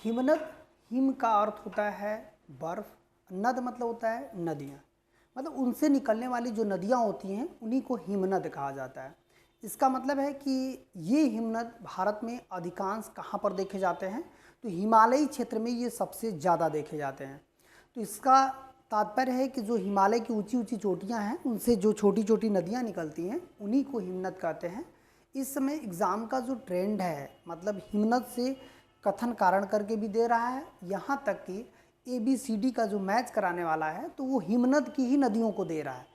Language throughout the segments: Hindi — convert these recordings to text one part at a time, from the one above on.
हिमनद, हिम का अर्थ होता है बर्फ, नद मतलब होता है नदियाँ, मतलब उनसे निकलने वाली जो नदियाँ होती हैं उन्हीं को हिमनद कहा जाता है। इसका मतलब है कि ये हिमनद भारत में अधिकांश कहाँ पर देखे जाते हैं, तो हिमालयी क्षेत्र में ये सबसे ज़्यादा देखे जाते हैं। तो इसका तात्पर्य है कि जो हिमालय की ऊंची ऊंची चोटियाँ हैं उनसे जो छोटी छोटी नदियाँ निकलती हैं उन्हीं को हिमनद कहते हैं। इस समय एग्ज़ाम का जो ट्रेंड है, मतलब हिमनद से कथन कारण करके भी दे रहा है, यहाँ तक कि ABCD का जो मैच कराने वाला है तो वो हिमनद की ही नदियों को दे रहा है,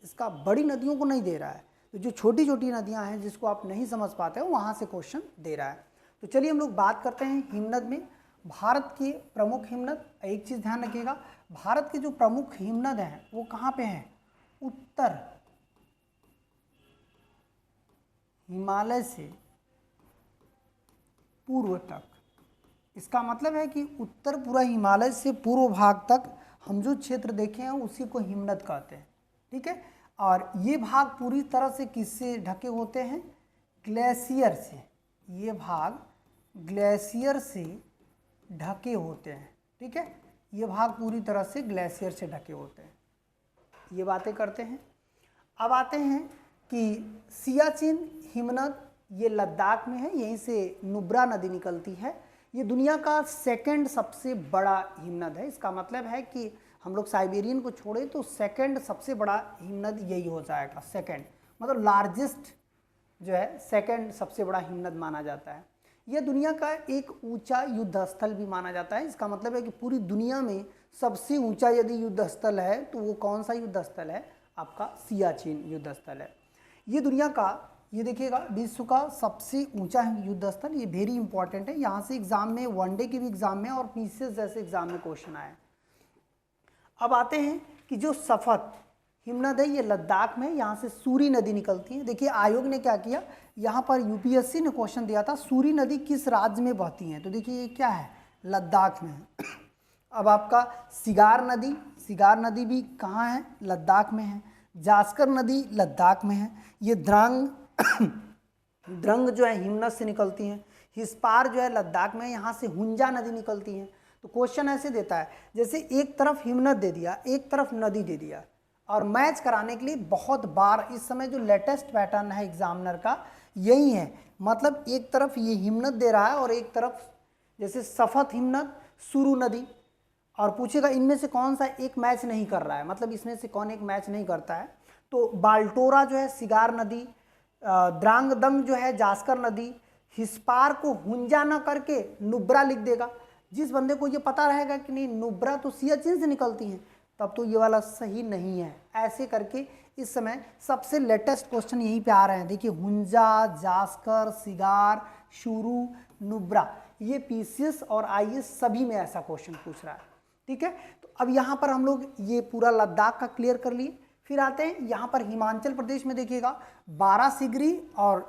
इसका बड़ी नदियों को नहीं दे रहा है। तो जो छोटी छोटी नदियाँ हैं जिसको आप नहीं समझ पाते हो वहाँ से क्वेश्चन दे रहा है। तो चलिए हम लोग बात करते हैं हिमनद में। भारत के प्रमुख हिमनद, एक चीज़ ध्यान रखिएगा, भारत के जो प्रमुख हिमनद हैं वो कहाँ पे हैं, उत्तर हिमालय से पूर्व तक। इसका मतलब है कि उत्तर पूरा हिमालय से पूर्व भाग तक हम जो क्षेत्र देखे हैं उसी को हिमनद कहते हैं, ठीक है। और ये भाग पूरी तरह से किससे ढके होते हैं, ग्लेशियर से। ये भाग ग्लेशियर से ढके होते हैं, ठीक है। ये भाग पूरी तरह से ग्लेशियर से ढके होते हैं, ये बातें करते हैं। अब आते हैं कि सियाचिन हिमनद, ये लद्दाख में है, यहीं से नुब्रा नदी निकलती है। ये दुनिया का सेकंड सबसे बड़ा हिमनद है। इसका मतलब है कि हम लोग साइबेरियन को छोड़े तो सेकंड सबसे बड़ा हिमनद यही हो जाएगा। सेकंड मतलब लार्जेस्ट जो है, सेकंड सबसे बड़ा हिमनद माना जाता है। यह दुनिया का एक ऊंचा युद्ध स्थल भी माना जाता है। इसका मतलब है कि पूरी दुनिया में सबसे ऊंचा यदि युद्ध स्थल है तो वो कौन सा युद्ध स्थल है, आपका सियाचिन युद्ध स्थल है। ये दुनिया का, ये देखिएगा, विश्व का सबसे ऊंचा युद्ध स्थल, ये वेरी इंपॉर्टेंट है। यहाँ से एग्जाम में, वनडे के भी एग्जाम में और पीसीएस जैसे एग्जाम में क्वेश्चन आए। अब आते हैं कि जो सफत हिमनद है ये लद्दाख में, यहाँ से सूरी नदी निकलती है। देखिए आयोग ने क्या किया, यहाँ पर यूपीएससी ने क्वेश्चन दिया था सूरी नदी किस राज्य में बहती है, तो देखिए ये क्या है, लद्दाख में है। अब आपका सिगार नदी, सिगार नदी भी कहाँ है, लद्दाख में है। जास्कर नदी लद्दाख में है। ये द्रंग द्रंग जो है हिमनद से निकलती हैं। हिस्पार जो है लद्दाख में, यहाँ से हुंजा नदी निकलती हैं। तो क्वेश्चन ऐसे देता है जैसे एक तरफ हिमनद दे दिया, एक तरफ नदी दे दिया, और मैच कराने के लिए बहुत बार इस समय जो लेटेस्ट पैटर्न है एग्जामिनर का यही है, मतलब एक तरफ ये हिमनद दे रहा है और एक तरफ जैसे सफत हिमनद, सुरु नदी, और पूछेगा इनमें से कौन सा एक मैच नहीं कर रहा है, मतलब इसमें से कौन एक मैच नहीं करता है। तो बाल्टोरा जो है सिगार नदी, द्रांगदंग जो है जास्कर नदी, हिस्पार को हुंजा ना करके नुब्रा लिख देगा। जिस बंदे को ये पता रहेगा कि नहीं नुब्रा तो सियाचिन से निकलती हैं, तब तो ये वाला सही नहीं है। ऐसे करके इस समय सबसे लेटेस्ट क्वेश्चन यहीं पे आ रहे हैं। देखिए हुंजा, जास्कर, सिगार, शुरू, नुब्रा, ये पीसीएस और आईएएस सभी में ऐसा क्वेश्चन पूछ रहा है, ठीक है। तो अब यहाँ पर हम लोग ये पूरा लद्दाख का क्लियर कर लिए। फिर आते हैं यहाँ पर हिमाचल प्रदेश में, देखिएगा 12 सिगरी और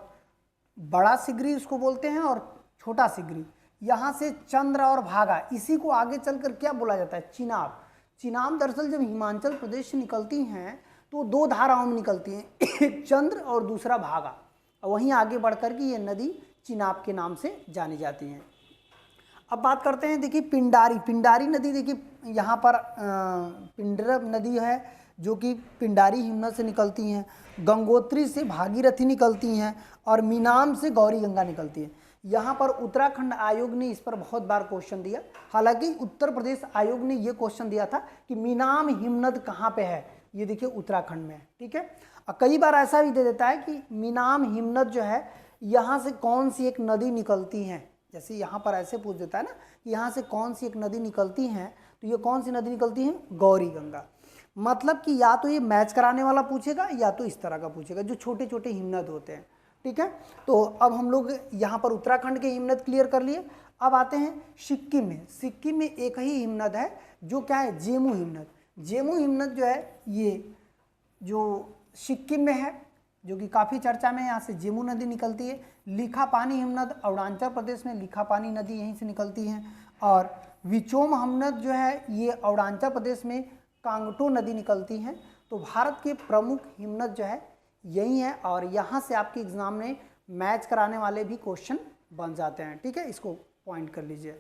बड़ा सिगरी उसको बोलते हैं और छोटा सिगरी, यहाँ से चंद्र और भागा, इसी को आगे चलकर क्या बोला जाता है, चिनाब। चिनाब दरअसल जब हिमाचल प्रदेश से निकलती हैं तो दो धाराओं में निकलती हैं, एक चंद्र और दूसरा भागा, और वहीं आगे बढ़कर के ये नदी चिनाब के नाम से जानी जाती हैं। अब बात करते हैं, देखिए पिंडारी, पिंडारी नदी, देखिए यहाँ पर पिंडरब नदी है जो कि पिंडारी हिमनद से निकलती हैं, गंगोत्री से भागीरथी निकलती हैं और मीनाम से गौरी गंगा निकलती है। यहाँ पर उत्तराखंड आयोग ने इस पर बहुत बार क्वेश्चन दिया, हालांकि उत्तर प्रदेश आयोग ने ये क्वेश्चन दिया था कि मीनाम हिमनद कहाँ पे है, ये देखिए उत्तराखंड में है, ठीक है। और कई बार ऐसा भी दे देता है कि मीनाम हिमनद जो है यहाँ से कौन सी एक नदी निकलती है, जैसे यहाँ पर ऐसे पूछ देता है ना कि यहाँ से कौन सी एक नदी निकलती है, तो ये कौन सी नदी निकलती है, गौरी गंगा। मतलब कि या तो ये मैच कराने वाला पूछेगा या तो इस तरह का पूछेगा, जो छोटे छोटे हिमनद होते हैं, ठीक है। तो अब हम लोग यहाँ पर उत्तराखंड के हिमनद क्लियर कर लिए। अब आते हैं सिक्किम में। सिक्किम में एक ही हिमनद है जो क्या है, जेमू हिमनद। जेमू हिमनद जो है ये जो सिक्किम में है, जो कि काफ़ी चर्चा में है, यहाँ से जेमू नदी निकलती है। लिखापानी हिमनद अरुणाचल प्रदेश में, लिखापानी नदी यहीं से निकलती है। और विचोम हिमनद जो है ये अरुणाचल प्रदेश में कांगटो नदी निकलती हैं। तो भारत के प्रमुख हिमनद जो है यही है, और यहाँ से आपके एग्जाम में मैच कराने वाले भी क्वेश्चन बन जाते हैं, ठीक है, इसको पॉइंट कर लीजिए।